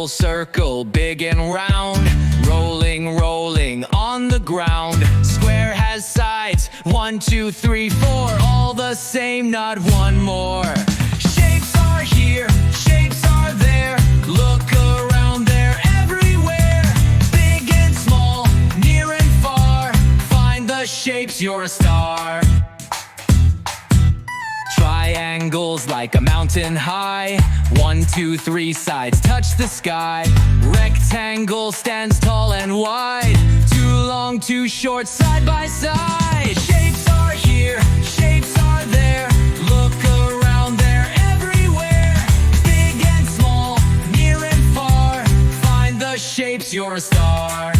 Circle, circle, big and round. Rolling, rolling on the ground. Square has sides, 1, 2, 3, 4. All the same, not one more. Shapes are here, shapes are there. Look around, they're everywhere. Big and small, near and far. Find the shapes, you're a star. Triangles like a mountain high. 1, 2, 3 sides touch the sky. Rectangle stands tall and wide. Too long, too short, side by side. Shapes are here, shapes are there. Look around, they're everywhere. Big and small, near and far. Find the shapes, you're a star.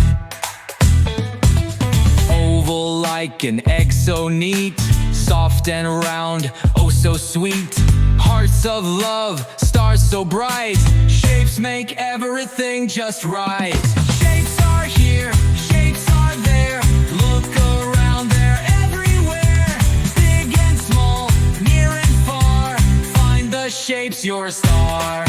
Oval like an egg, so neat. Soft and round, oh so sweet. Hearts of love, stars so bright. Shapes make everything just right. Shapes are here, shapes are there. Look around, they're everywhere. Big and small, near and far. Find the shapes, you're a star.